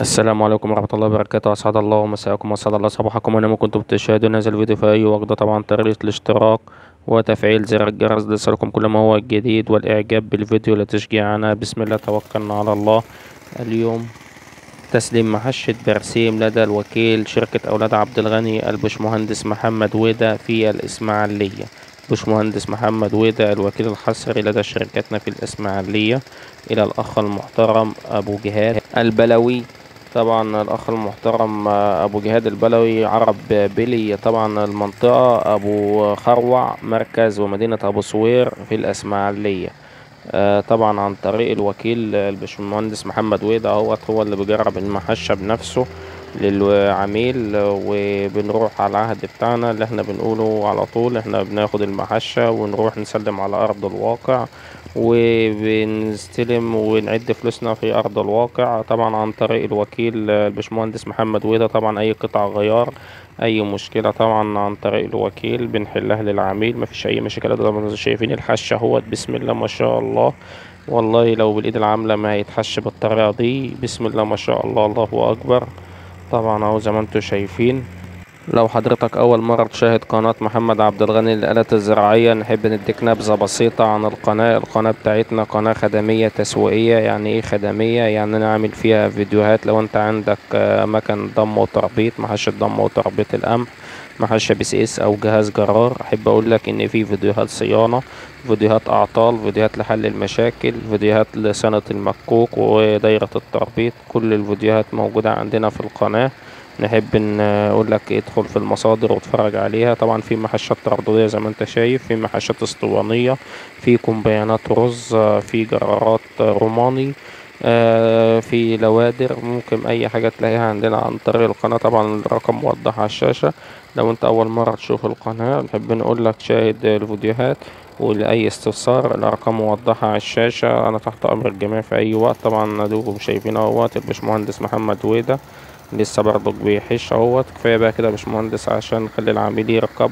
السلام عليكم ورحمة الله وبركاته. أسعد الله مساءكم وأسعد الله صباحكم، ونما كنتم بتشاهدون هذا الفيديو في أي وقت. طبعا طريقة الاشتراك وتفعيل زر الجرس ليصلكم كل ما هو جديد، والإعجاب بالفيديو لتشجيعنا. بسم الله توكلنا على الله. اليوم تسليم محشة برسيم لدى الوكيل شركة أولاد عبد الغني البشمهندس محمد ويدا في الإسماعيلية. بشمهندس محمد ويدا الوكيل الحصري لدى شركتنا في الإسماعيلية. إلى الأخ المحترم أبو جهاد البلوي. طبعا الأخ المحترم أبو جهاد البلوي عرب بيلي، طبعا المنطقة أبو خروع مركز ومدينة أبو صوير في الإسماعيلية. طبعا عن طريق الوكيل الباشمهندس محمد ويدا هو اللي بيجرب المحشة بنفسه للعميل، وبنروح على العهد بتاعنا اللي احنا بنقوله على طول. احنا بناخد المحشة ونروح نسلم على أرض الواقع، وبنستلم ونعد فلوسنا في أرض الواقع. طبعا عن طريق الوكيل الباشمهندس محمد ويدا. طبعا أي قطع غيار، أي مشكلة طبعا عن طريق الوكيل بنحلها للعميل، مفيش أي مشاكل. طبعا شايفين الحشة اهوت، بسم الله ما شاء الله. والله لو بالإيد العاملة ما هيتحش بالطريقة دي. بسم الله ما شاء الله، الله أكبر. طبعا اهو زي ما انتوا شايفين. لو حضرتك أول مرة تشاهد قناة محمد عبد الغني للآلات الزراعية، نحب نديك نبذة بسيطة عن القناة بتاعتنا. قناة خدمية تسويقية. يعني ايه خدمية؟ يعني نعمل فيها فيديوهات. لو انت عندك مكان ضم وتربيط، محشة ضم وتربيط القمح، محشة BCS أو جهاز جرار، أحب أقول لك إن في فيديوهات صيانة، فيديوهات أعطال، فيديوهات لحل المشاكل، فيديوهات لصيانة المكوك ودايرة التربيط. كل الفيديوهات موجودة عندنا في القناة. نحب نقول لك ادخل في المصادر واتفرج عليها. طبعا في محشات ترددية زي ما انت شايف، في محشات اسطوانية، في كومبيانات رز، في جرارات روماني، في لوادر. ممكن اي حاجة تلاقيها عندنا عن طريق القناة. طبعا الرقم موضح على الشاشة. لو انت اول مرة تشوف القناة نحب نقول لك شاهد الفيديوهات، ولأي استفسار الأرقام موضحة على الشاشة. أنا تحت أمر الجميع في أي وقت. طبعا ادوكم شايفين اهوت الباشمهندس محمد ويدا لسه برضك بيحش اهوت. كفاية بقى كده يا باشمهندس عشان نخلي العميل يركب.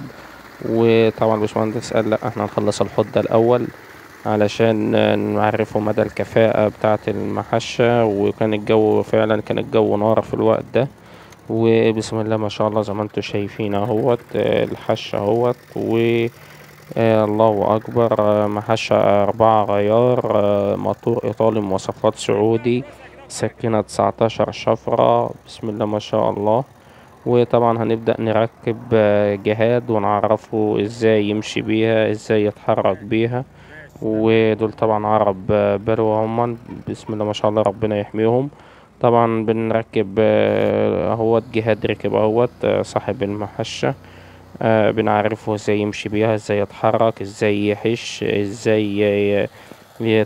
وطبعا الباشمهندس قال لأ، احنا نخلص الحدة الأول علشان نعرفه مدى الكفاءة بتاعة المحشة. وكان الجو فعلا، كان الجو نار في الوقت ده. وبسم الله ما شاء الله زي ما انتوا شايفين اهوت الحشة اهوت. الله أكبر. محشة 4 غيار، موتور إيطالي مواصفات سعودي، سكينة 19 شفرة. بسم الله ما شاء الله. وطبعا هنبدأ نركب جهاد ونعرفه ازاي يمشي بيها، ازاي يتحرك بيها. ودول طبعا عرب بلوى هما، بسم الله ما شاء الله ربنا يحميهم. طبعا بنركب اهوت جهاد ركب اهوت صاحب المحشة. بنعرفه ازاي يمشي بيها، ازاي يتحرك، ازاي يحش، ازاي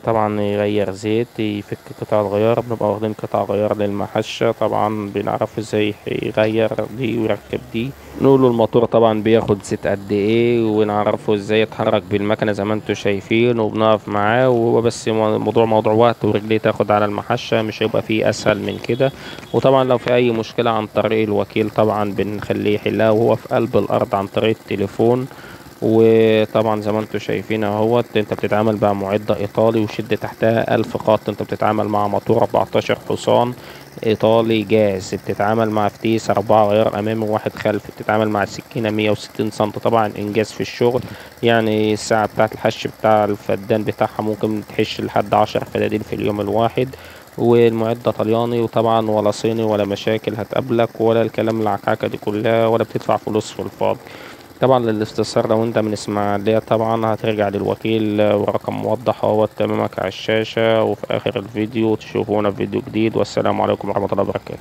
طبعا يغير زيت، يفك قطع الغيار. بنبقى واخدين قطع غيار للمحشة. طبعا بنعرف ازاي يغير دي ويركب دي. نقوله الموتور طبعا بياخد زيت قد ايه، ونعرفه ازاي يتحرك بالمكنة زي ما انتوا شايفين. وبنقف معاه وهو بس موضوع وقت، ورجليه تاخد على المحشة، مش هيبقى فيه اسهل من كده. وطبعا لو في اي مشكلة عن طريق الوكيل طبعا بنخليه يحلها وهو في قلب الارض عن طريق التليفون. وطبعا زي ما انتوا شايفين اهوت، انت بتتعامل مع معدة ايطالي وشد تحتها 1000 خط. انت بتتعامل مع موتور 14 حصان ايطالي جاز. بتتعامل مع فتيس 4 غيار امامي وواحد خلفي. بتتعامل مع سكينة 160 سم. طبعا انجاز في الشغل. يعني الساعة بتاعت الحش بتاع الفدان بتاعها ممكن تحش لحد 10 فدادين في اليوم الواحد. والمعدة طلياني، وطبعا ولا صيني ولا مشاكل هتقابلك ولا الكلام العكاكة دي كلها، ولا بتدفع فلوس في الفاضي. طبعا للاستفسار لو انت من اسماعيلية طبعا هترجع للوكيل، ورقم موضح اهو تمامك على الشاشة. وفي اخر الفيديو تشوفونا في فيديو جديد، والسلام عليكم ورحمة الله وبركاته.